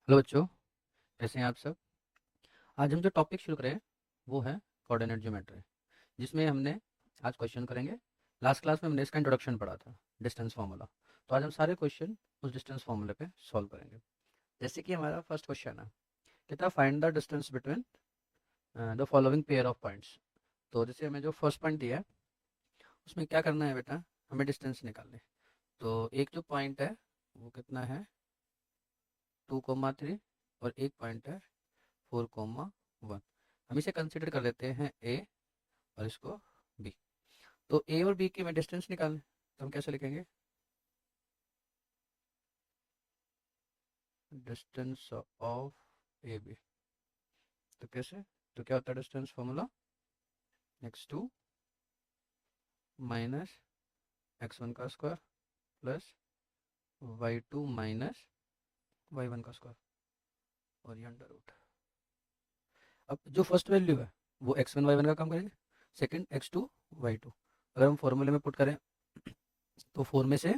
Hello बच्चों, कैसे हैं आप सब। आज हम जो टॉपिक शुरू करें वो है कोऑर्डिनेट ज्योमेट्री, जिसमें हमने आज क्वेश्चन करेंगे। लास्ट क्लास में हमने इसका इंट्रोडक्शन पढ़ा था, डिस्टेंस फार्मूला। तो आज हम सारे क्वेश्चन उस डिस्टेंस फार्मूले पे सॉल्व करेंगे। जैसे कि हमारा फर्स्ट क्वेश्चन है, कहता है find the distance between the following pair of points. तो जैसे हमें जो फर्स्ट पॉइंट दिया है उसमें क्या करना है बेटा, हमें डिस्टेंस निकालने। तो एक जो पॉइंट है वो कितना है 2,3, और एक पॉइंट है 4,1। हम इसे कंसिडर कर लेते हैं ए और इसको बी। तो ए और बी के में डिस्टेंस निकालने, तो हम कैसे लिखेंगे, डिस्टेंस ऑफ ए बी। तो कैसे, तो क्या होता है distance formula, x2 minus x1 का square plus y2 minus y1 का स्क्वायर, और ये अंडर रूट। अब जो फर्स्ट वैल्यू है वो x1 y1 का काम करेंगे, सेकंड x2 y2। अगर हम फॉर्मूले में पुट करें तो 4 में से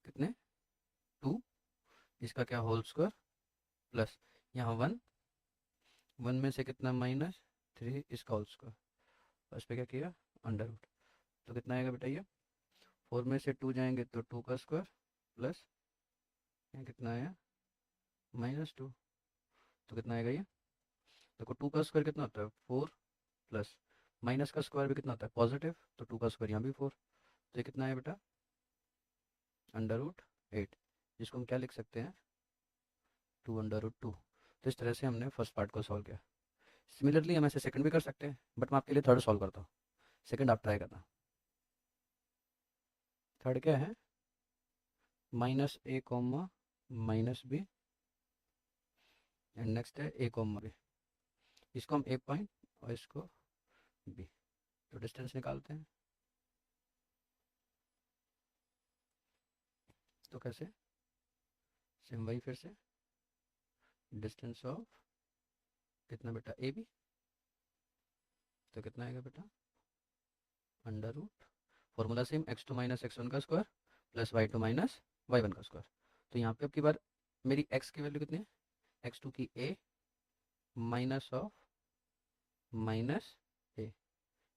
कितने 2, इसका क्या होल स्क्वायर, प्लस यहाँ 1, 1 में से कितना माइनस 3, इसका होल स्क्वायर। फर्स्ट पे क्या किया, अंडर रूट। तो कितना आएगा बेटा, ये 4 में से 2 जाएंगे तो 2 का स्क्वायर, प्लस यहाँ कितना आया -2। तो कितना आएगा ये, देखो 2 का स्क्वायर कितना होता है 4, प्लस माइनस का स्क्वायर भी कितना होता है पॉजिटिव, तो 2 का स्क्वायर यहाँ भी 4। तो ये कितना है बेटा, √8, जिसको हम क्या लिख सकते हैं 2√2। तो इस तरह से हमने फर्स्ट पार्ट को सॉल्व किया। सिमिलरली हम ऐसे सेकंड भी कर सकते हैं, बट मैं आपके लिए थर्ड सॉल्व करता हूँ। सेकंड आप ट्राई करना। थर्ड क्या है, -a, -b, एंड नेक्स्ट है a, b। इसको हम ए पॉइंट और इसको बी। तो डिस्टेंस निकालते हैं, तो कैसे, सेम वही फिर से, डिस्टेंस ऑफ कितना बेटा ए बी। तो कितना आएगा बेटा, under root, formula same x2 minus x1 का square plus y2 minus y1 का स्क्वायर। तो यहाँ पे अब की बार मेरी x की वैल्यू कितनी है, x2 की a minus of minus A.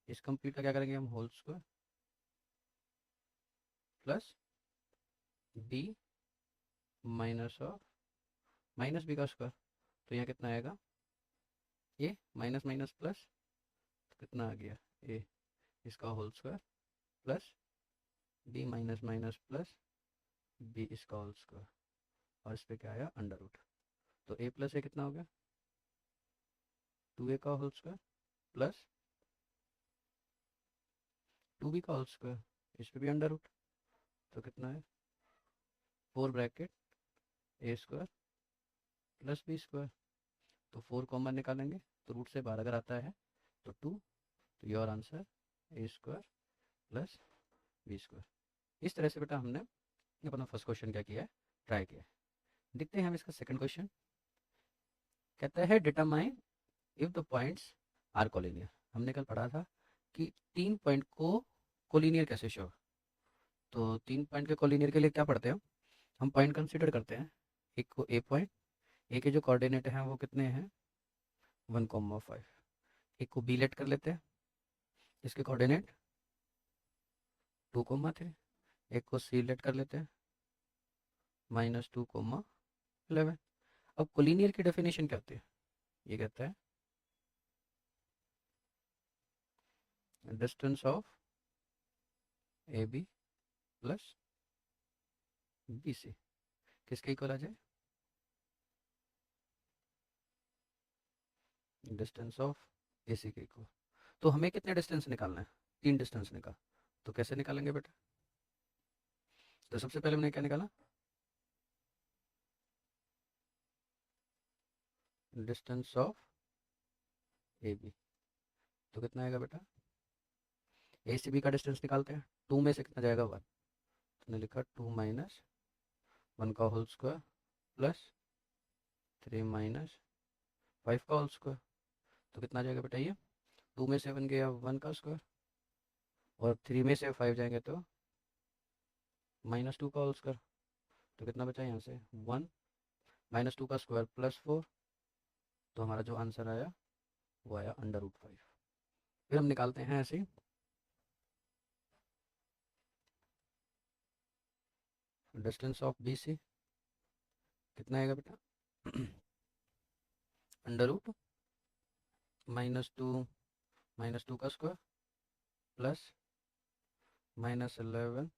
इस कंप्लीट का क्या करेंगे हम, whole square plus b minus of minus B का स्क्वायर। तो यहाँ कितना आएगा, ये माइनस माइनस प्लस, तो कितना आ गया ए, इसका whole square plus B minus minus plus B इसका होल स्क्वायर, और इस पे क्या आया अंडर रूट। तो ए प्लस ए कितना हो गया 2a का होल स्क्वायर प्लस 2b का होल स्क्वायर, इस पे भी अंडर रूट। तो कितना है 4 ब्रैकेट ए स्क्वायर प्लस बी स्क्वायर। तो 4 कॉमन निकालेंगे तो रूट से बाहर अगर आता है तो 2। तो your answer A square plus B square. इस तरह से बेटा हमने अपना फर्स्ट क्वेश्चन क्या किया है, ट्राई किया है। देखते हैं हम इसका सेकंड क्वेश्चन। कहता है determine if the points are collinear. हमने कल पढ़ा था कि 3 पॉइंट को कोलिनियर कैसे शो। तो 3 पॉइंट के कोलिनियर के लिए क्या पढ़ते हैं, हम पॉइंट कंसीडर करते हैं। एक को ए पॉइंट, ए के जो कोऑर्डिनेट हैं वो कितने हैं 1,5। एक को बी लेट कर लेते हैं, इसके कोऑर्डिनेट 2,3। एक को सी लेट कर लेते हैं, -2,11। अब कोलिनियर की डेफिनेशन क्या होती है, ये कहता है distance of A B plus B C किसके इक्वल आ जाए, डिस्टेंस ऑफ ए सी के इक्वल। तो हमें कितने डिस्टेंस निकालना है, 3 डिस्टेंस निकाल। तो कैसे निकालेंगे बेटा, तो सबसे पहले हमने क्या निकाला, डिस्टेंस ऑफ ए बी। तो कितना आएगा बेटा, ए सी बी का डिस्टेंस निकालते हैं। 2 में से कितना जाएगा 1, तो मैंने लिखा 2 माइनस 1 का होल स्क्वायर प्लस 3 माइनस 5 का होल स्क्वायर। तो कितना आ जाएगा बेटा, ये 2 में से 1 गया 1 का स्क्वायर, और 3 में से 5 जाएंगे तो -2 का होल स्क्वायर। तो कितना बचा यहाँ से 1 -2 का स्क्वायर +4, तो हमारा जो आंसर आया वो आया √5। फिर हम निकालते हैं ऐसे ही डिस्टेंस ऑफ BC कितना आएगा बेटा √-2 -2 का स्क्वायर प्लस -11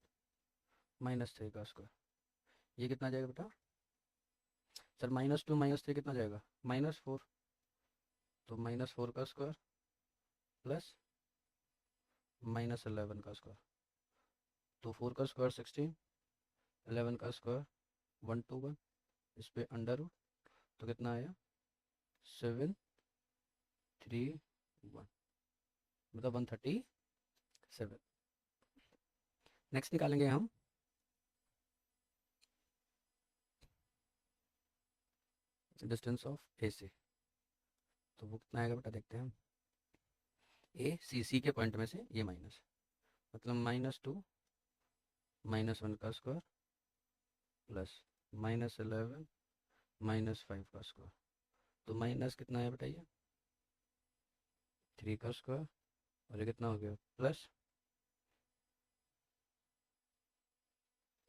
-3 का स्क्वायर, ये कितना जाएगा बेटा सर? -2 -3 कितना जाएगा -4, तो -4 का स्क्वायर प्लस -11 का स्क्वायर, तो 4 का स्क्वायर 16, 11 का स्क्वायर 121, इस पे √, तो कितना आया 731, मतलब 137। नेक्स्ट निकालेंगे हम डिस्टेंस ऑफ AC, तो वो कितना आएगा बेटा देखते हैं हम। AC के पॉइंट में से ये माइनस, मतलब -2 -1 का स्क्वायर प्लस -11 -5 का स्क्वायर, तो माइनस कितना है बेटा ये 3 का स्क्वायर, और ये कितना हो गया प्लस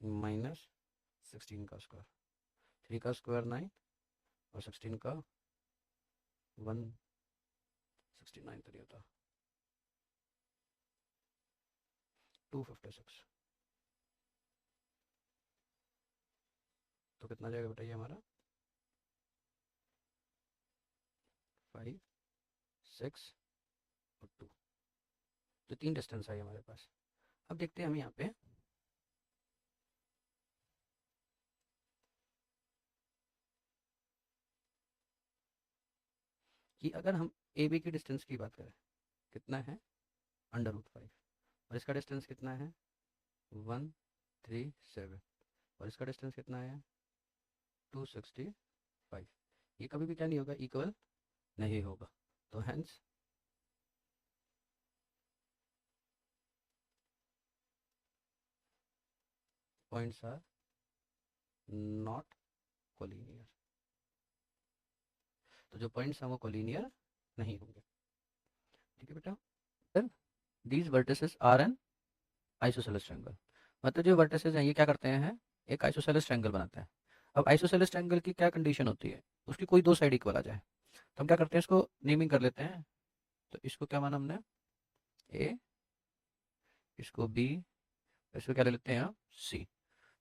-16 का स्क्वायर, 3 का स्क्वायर 9 और 16 का 169, तो नहीं होता 256, तो कितना जाएगा बेटा ये हमारा 5 6 और 2, तो 3 डिस्टेंस आई हमारे पास। अब देखते हैं हम यहाँ पे कि अगर हम AB की डिस्टेंस की बात करें कितना है √5, और इसका डिस्टेंस कितना है 137, और इसका डिस्टेंस कितना है 265, ये कभी भी क्या नहीं होगा इक्वल नहीं होगा, तो hence points are not collinear, तो जो पॉइंट्स हैं वो कोलिनियर नहीं होंगे। ठीक है बेटा, these vertices are an isosceles triangle, मतलब जो वर्टिसेस हैं ये क्या करते हैं एक आइसोसेलेस ट्रायंगल बनाते हैं। अब आइसोसेलेस ट्रायंगल की क्या कंडीशन होती है, उसकी कोई दो साइड इक्वल आ जाए, तो हम क्या करते हैं इसको नेमिंग कर लेते हैं, तो इसको क्या माना हमने A, इसको B, इसको क्या ले लेते हैं C।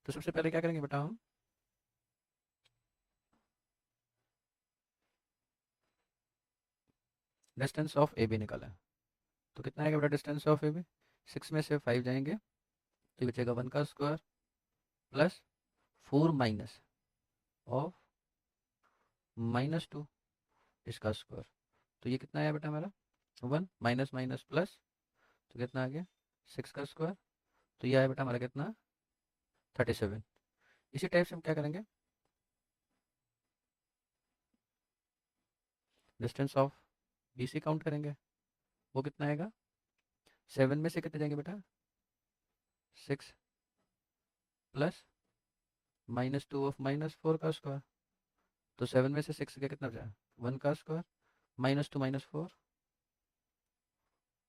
तो सबसे पहले क्या करेंगे बेटा हम डिस्टेंस ऑफ AB निकाला है, तो कितना आएगा बेटा डिस्टेंस ऑफ AB, 6 में से 5 जाएंगे तो बचेगा 1 का स्क्वायर प्लस 4 माइनस ऑफ -2 इसका स्क्वायर, तो ये कितना आया बेटा हमारा 1 माइनस माइनस प्लस, तो कितना आ गया 6 का स्क्वायर, तो ये आया बेटा हमारा कितना 37। इसी टाइप से हम क्या करेंगे डिस्टेंस ऑफ BC काउंट करेंगे, वो कितना आएगा 7 में से कितने जाएंगे बेटा 6 प्लस -2 ऑफ -4 का स्क्वायर, तो 7 में से 6 का कितना बचा 1 का स्क्वायर -2 -4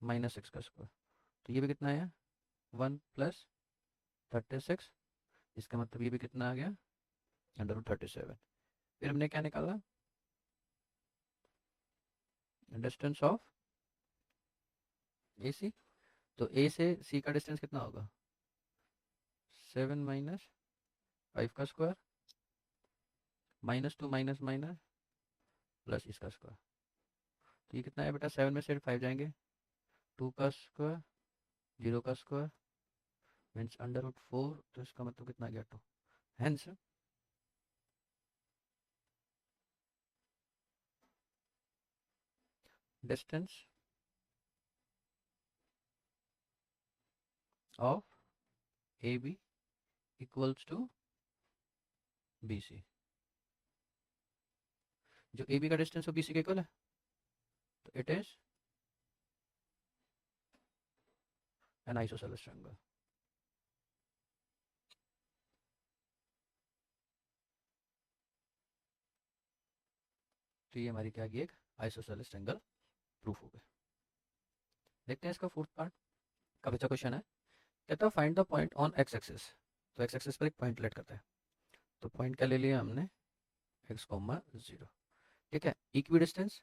-6 का स्क्वायर, तो ये भी कितना आया 1 प्लस 36, इसका मतलब ये भी कितना आ गया √37। फिर हमने क्या निकाला डिस्टेंस ऑफ AC, तो A से C का डिस्टेंस कितना होगा 7 माइनस 5 का स्क्वायर -2 माइनस माइनस प्लस इसका स्क्वायर, तो ये कितना है बेटा 7 में से 5 जाएंगे 2 का स्क्वायर 0 का स्क्वायर मीन्स √4, तो इसका मतलब कितना गया 2, hence distance of AB equals to BC, जो AB का डिस्टेंस वो BC के इक्वल है, तो it is an isosceles triangle. तो ये हमारी क्या गई, एक आइसोसेलेस ट्रायंगल प्रूफ हो गए। देखते हैं इसका फोर्थ पार्ट। काफी अच्छा क्वेश्चन है। कहता है find the point on x axis. तो एक्स एक्सिस पर एक पॉइंट लेट करता है। तो पॉइंट क्या ले लिया हमने, एक्स कॉमा 0। ठीक है, इक्वी डिस्टेंस,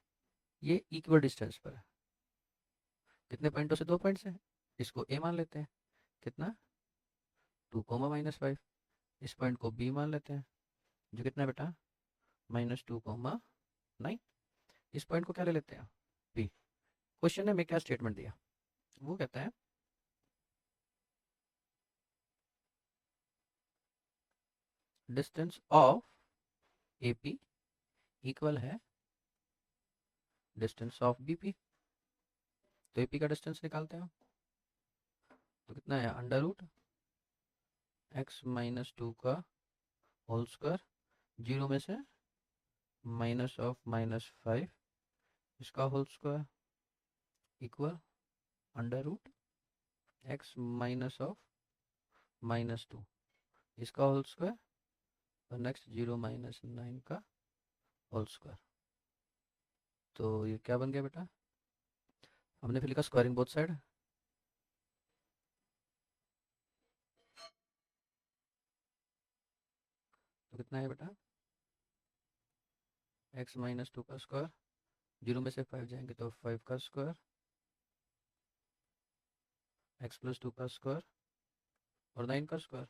ये इक्वल डिस्टेंस पर है। कितने पॉइंटों से, 2 पॉइंट से। इसको ए मान लेते हैं, कितना 2 कोमा -5। इस पॉइंट को बी मान लेते हैं, जो कितना है बेटा -2 कोमा 9। इस पॉइंट को क्या ले लेते हैं, बी। क्वेश्चन ने में क्या स्टेटमेंट दिया, वो कहता है डिस्टेंस ऑफ एपी इक्वल है डिस्टेंस ऑफ बीपी। तो एपी का डिस्टेंस निकालते हैं, तो कितना है √x-2 का होल स्क्वायर, 0 में से -(-5) इसका होल स्क्वायर इक्वल √x-(-2) इसका होल स्क्वायर, और नेक्स्ट 0 - 9 का होल स्क्वायर। तो ये क्या बन गया बेटा, हमने फिर लिखा स्क्वायरिंग बोथ साइड। तो कितना है बेटा x-2 का स्क्वायर, 0 में से 5 जाएंगे तो 5 का स्क्वायर, x+2 का स्क्वायर और 9 का स्क्वायर।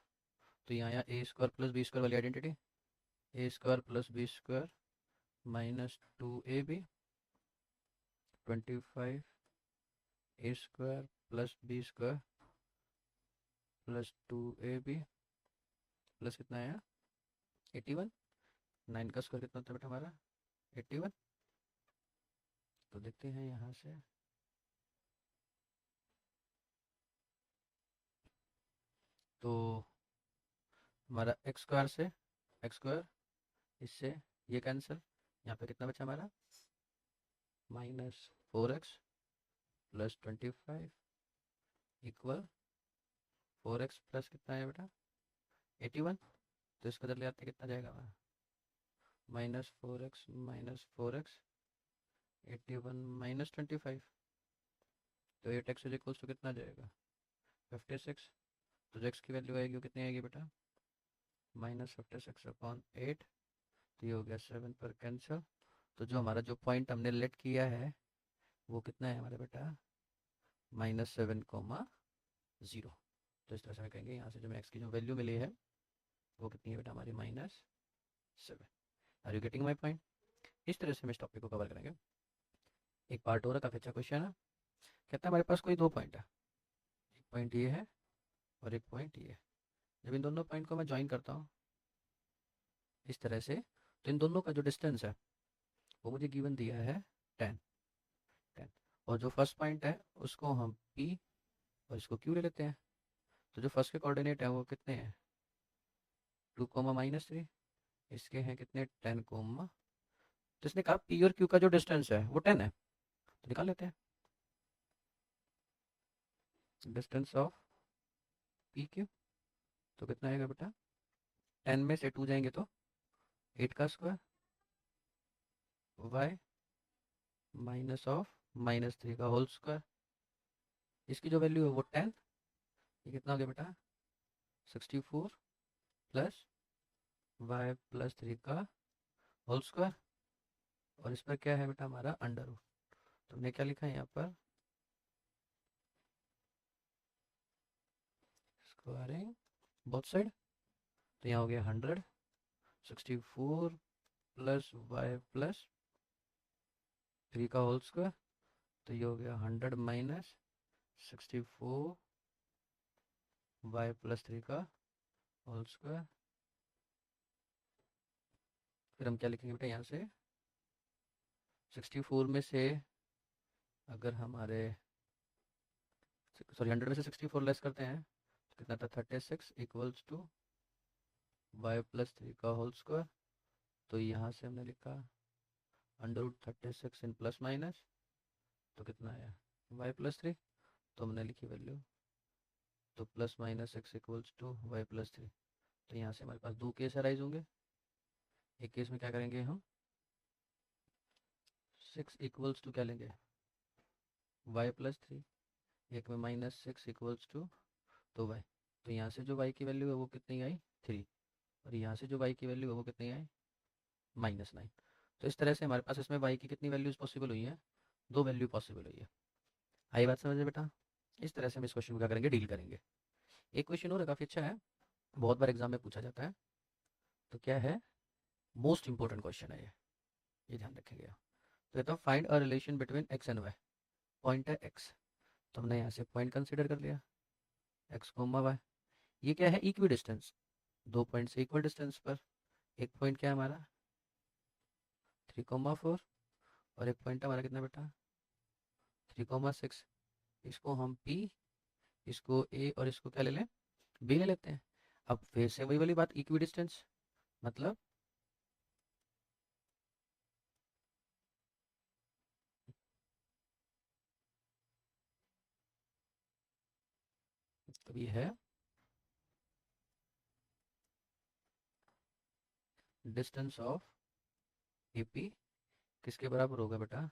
तो यहाँ आया a² + b² वाली identity, a² + b² -2ab 25 a² + b² + 2ab plus कितना आया 81। 9 का स्क्वायर कितना होता है बेटा हमारा 81। तो देखते हैं यहाँ से, तो हमारा x² इससे ये कैंसिल, यहाँ पे कितना बचा हमारा -4x + 25 इक्वल 4x प्लस कितना है बेटा 81। तो इसका जल्दी आते कितना जाएगा हमारा -4x - 4x 81 - 25। तो 8x इक्वल्स टू कितना जाएगा 56। तो जो x की वैल्यू आएगी वो कितनी आएगी बेटा -56/8। तो ये हो गया 7 पर कैंसिल। तो जो हमारा जो पॉइंट हमने लेट किया है वो कितना है हमारा बेटा -7,0। तो इस तरह से हम कहेंगे यहाँ से जो x की जो वैल्यू मिली है वो कितनी है बेटा हमारी -7। Are you getting my point. इस तरह से हम इस टॉपिक को कवर करेंगे। एक पार्ट और है, काफ़ी अच्छा क्वेश्चन है। कहता है हमारे पास कोई 2 पॉइंट है, एक पॉइंट ये है और एक पॉइंट ये है। जब इन दोनों पॉइंट को मैं ज्वाइन करता हूँ इस तरह से, तो इन दोनों का जो डिस्टेंस है वो मुझे गिवन दिया है 10। और जो फर्स्ट पॉइंट है उसको हम P और इसको Q ले लेते हैं। तो जो फर्स्ट के कोऑर्डिनेट है वो कितने हैं 2 -3, इसके हैं कितने 10 तो इसने कहा P और Q का जो डिस्टेंस है वो 10 है। तो निकाल लेते हैं डिस्टेंस ऑफ PQ। तो कितना आएगा बेटा 10 में से 2 जाएंगे तो 8 का स्क्वायर y -(-3) का होल स्क्वायर। इसकी जो वैल्यू है वो 10। ये कितना हो गया बेटा 64 प्लस y + 3 का होल स्क्वायर। और इस पर क्या है बेटा हमारा √। तो हमने क्या लिखा है यहाँ पर स्क्वायरिंग बोथ साइड। तो यहाँ हो गया 100 64 प्लस y + 3 का होल स्क्वायर। तो ये हो गया 100 - 64 y + 3 का होल स्क्वायर। फिर हम क्या लिखेंगे बेटा यहाँ से 64 में से अगर हमारे 100 में से 64 लेस करते हैं तो कितना था 36 इक्वल्स टू y + 3 का होल स्क्वायर। तो यहाँ से हमने लिखा √36 इन प्लस माइनस, तो कितना आया y + 3। तो हमने लिखी वैल्यू, तो +-x इक्वल्स टू y + 3। तो यहाँ से हमारे पास 2 केस अराइज होंगे। एक केस में क्या करेंगे हम 6 इक्वल्स टू क्या लेंगे, y+3। एक में -6 इक्वल्स टू तो y। तो यहाँ से जो y की वैल्यू है वो कितनी आई, 3। और यहाँ से जो y की वैल्यू है वो कितनी आई, -9। तो इस तरह से हमारे पास इसमें y की कितनी वैल्यूज पॉसिबल हुई है, 2 वैल्यू पॉसिबल हुई है। आई बात समझ में बेटा। इस तरह से हम इस क्वेश्चन को क्या करेंगे, डील करेंगे। एक क्वेश्चन और है, काफ़ी अच्छा है, बहुत बार एग्जाम में पूछा जाता है। तो क्या है, मोस्ट इंपॉर्टेंट क्वेश्चन है ये ध्यान रखेंगे। तो कहता हूँ find a relation between x and y। Point है x, तो हमने यहाँ से पॉइंट कंसीडर कर लिया, x, y। ये क्या है, इक्वी डिस्टेंस, 2 पॉइंट से इक्वल डिस्टेंस पर। एक पॉइंट क्या है हमारा 3,4, और एक पॉइंट हमारा कितना बेटा 3,6। इसको हम P, इसको A और इसको क्या ले लें, B ले लेते हैं। अब फिर से वही वाली बात, इक्वी डिस्टेंस मतलब तो ये है डिस्टेंस ऑफ AP किसके बराबर होगा बेटा,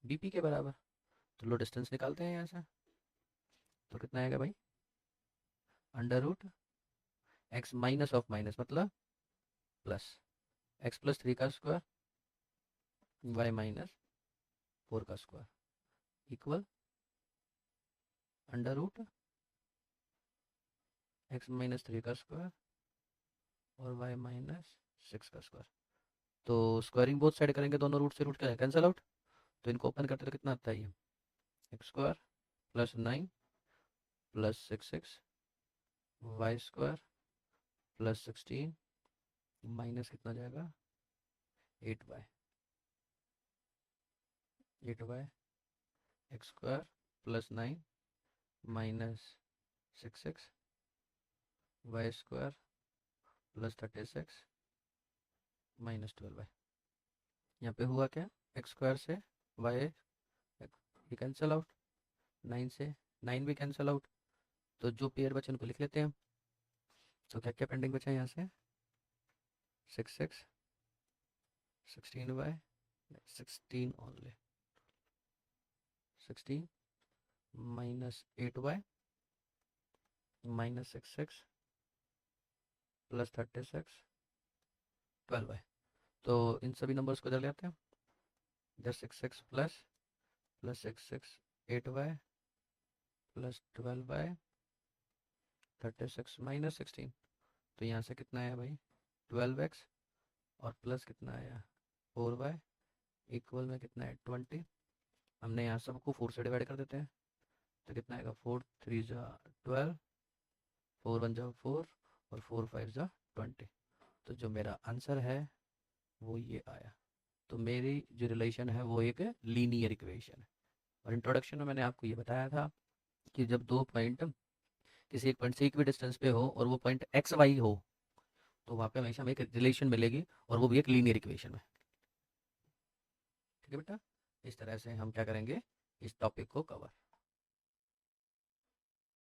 BP के बराबर। तो लो डिस्टेंस निकालते हैं यहाँ से, तो कितना आएगा भाई, √x माइनस ऑफ माइनस मतलब प्लस, x+3 का स्क्वायर, y-4 का स्क्वायर इक्वल √x-3 का स्क्वायर और y-6 का स्क्वायर। तो स्क्वायरिंग बोथ साइड करेंगे, दोनों रूट से रूट क्या है, कैंसिल आउट। तो इनको ओपन करते तो कितना आता है ये, x² + 9 + 6x, y² + 16 माइनस कितना जाएगा 8y, x² + 9 - 6x, y² + 36 - 12y। यहाँ पे हुआ क्या, x² से y ये कैंसिल आउट, 9 से 9 भी कैंसिल आउट। तो जो पेयर बचे उनको लिख लेते हैं। तो क्या क्या पेंडिंग बचा है यहाँ से, 6x 16y 16 only, 16 - 8y - 6x + 36 12y। तो इन सभी नंबर्स को इधर ले आते हैं, इधर 6x + 6x 8y + 12y 36 - 16। तो यहाँ से कितना आया भाई 12x, और प्लस कितना आया 4y इक्वल में कितना है 20। हमने यहाँ सबको 4 से डिवाइड कर देते हैं, तो कितना आएगा 4 3 जा 12, 4 1 जा 4 और 4 5 जा 20। तो जो मेरा आंसर है वो ये आया। तो मेरी जो रिलेशन है वो एक लीनियर इक्वेशन है। और इंट्रोडक्शन में मैंने आपको ये बताया था कि जब दो पॉइंट किसी एक पॉइंट से इक्वी डिस्टेंस पे हो और वो पॉइंट एक्स वाई हो, तो वहाँ पे हमेशा हमें एक रिलेशन मिलेगी, और वो भी एक लीनियर इक्वेशन में। ठीक है बेटा, इस तरह से हम क्या करेंगे, इस टॉपिक को कवर